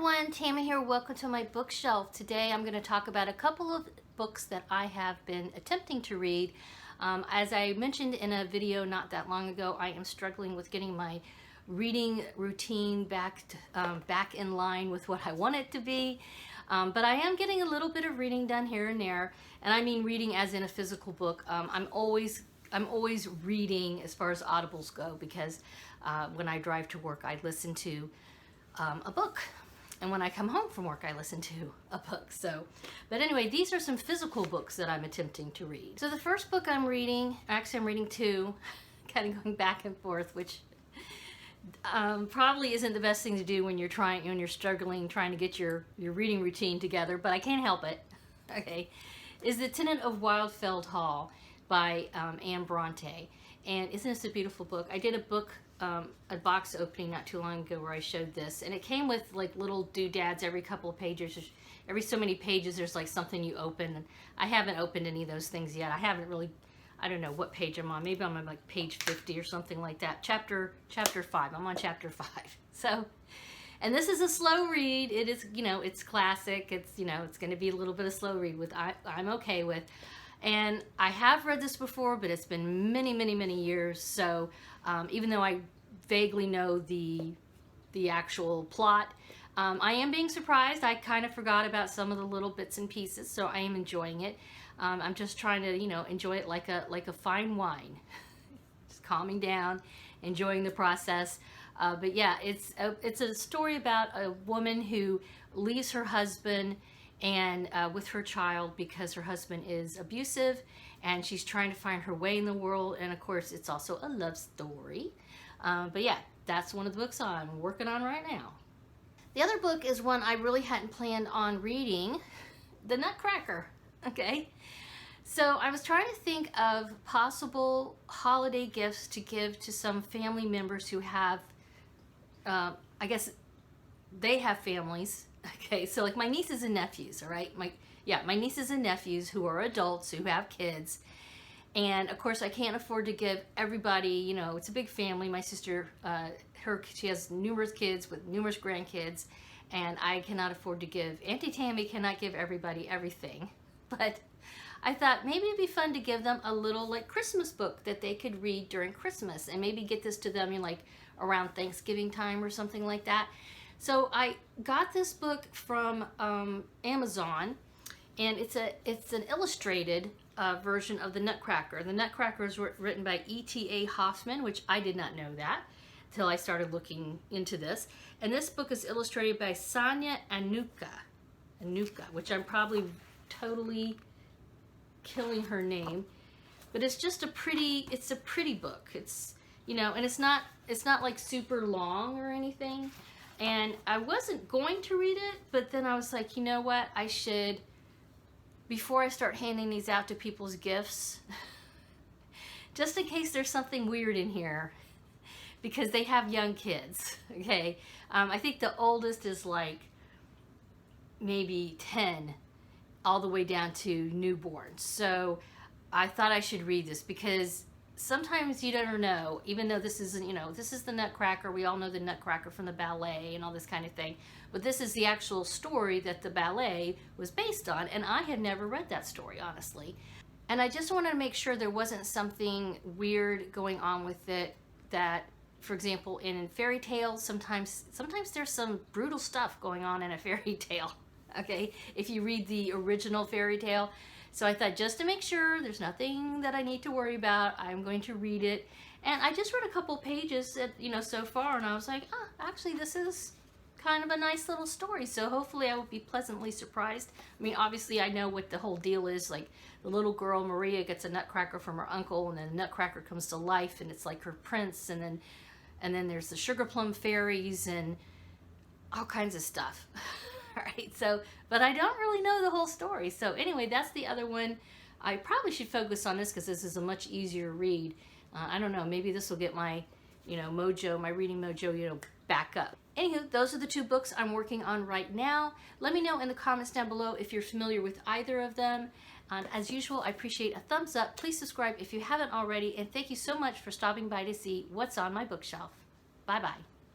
everyone, Tammy here. Welcome to my bookshelf. Today I'm going to talk about a couple of books that I have been attempting to read. As I mentioned in a video not that long ago, I am struggling with getting my reading routine back in line with what I want it to be. But I am getting a little bit of reading done here and there, and I mean reading as in a physical book. I'm always reading as far as audibles go, because when I drive to work I listen to a book, and when I come home from work I listen to a book. So, but anyway, these are some physical books that I'm attempting to read. So the first book I'm reading, actually I'm reading two, kind of going back and forth, which probably isn't the best thing to do when you're struggling trying to get your reading routine together, but I can't help it. Okay, is The Tenant of Wildfeld Hall by Bronte. And isn't this a beautiful book? I did a box opening not too long ago where I showed this, and it came with like little doodads every couple of pages. Every so many pages there's like something you open, and I haven't opened any of those things yet. I don't know what page I'm on. Maybe I'm on like page 50 or something like that. Chapter 5. I'm on chapter 5. So, and this is a slow read. It is, it's classic. It's, it's going to be a little bit of slow read, with I'm okay with. And I have read this before, but it's been many, many, many years. So even though I vaguely know the actual plot, I am being surprised. I kind of forgot about some of the little bits and pieces, so I am enjoying it. I'm just trying to, enjoy it like a fine wine, just calming down, enjoying the process. But yeah, it's a story about a woman who leaves her husband and with her child because her husband is abusive, and she's trying to find her way in the world. And of course, it's also a love story. But yeah, that's one of the books I'm working on right now. The other book is one I really hadn't planned on reading, The Nutcracker. Okay, so I was trying to think of possible holiday gifts to give to some family members who have, I guess they have families. Okay, so like my nieces and nephews, all right? My nieces and nephews who are adults, who have kids. And of course I can't afford to give everybody, it's a big family. My sister, she has numerous kids with numerous grandkids, and I cannot afford to give, Auntie Tammy cannot give everybody everything. But I thought maybe it'd be fun to give them a little like Christmas book that they could read during Christmas, and maybe get this to them in like around Thanksgiving time or something like that. So I got this book from Amazon, and it's an illustrated version of The Nutcracker. The Nutcracker is written by E.T.A. Hoffman, which I did not know that till I started looking into this. And this book is illustrated by Sonia Anuka, which I'm probably totally killing her name, but it's just a pretty book. It's, and it's not like super long or anything. And I wasn't going to read it, but then I was like, you know what, I should, before I start handing these out to people's gifts, just in case there's something weird in here, because they have young kids, okay? I think the oldest is like maybe 10, all the way down to newborns. So I thought I should read this, because sometimes you don't know, even though this isn't, this is the Nutcracker. We all know the Nutcracker from the ballet and all this kind of thing. But this is the actual story that the ballet was based on, and I had never read that story, honestly. And I just wanted to make sure there wasn't something weird going on with it that, for example, in fairy tales, sometimes there's some brutal stuff going on in a fairy tale, okay, if you read the original fairy tale. So I thought, just to make sure there's nothing that I need to worry about, I'm going to read it. And I just read a couple pages so far, and I was like, actually this is kind of a nice little story. So hopefully I will be pleasantly surprised. I mean, obviously I know what the whole deal is. Like, the little girl Maria gets a nutcracker from her uncle, and then the nutcracker comes to life, and it's like her prince. And then there's the sugar plum fairies and all kinds of stuff. All right, so, but I don't really know the whole story. So anyway, that's the other one. I probably should focus on this because this is a much easier read. I don't know, maybe this will get my, mojo, my reading mojo, back up. Anywho, those are the two books I'm working on right now. Let me know in the comments down below if you're familiar with either of them. And as usual, I appreciate a thumbs up. Please subscribe if you haven't already. And thank you so much for stopping by to see what's on my bookshelf. Bye-bye.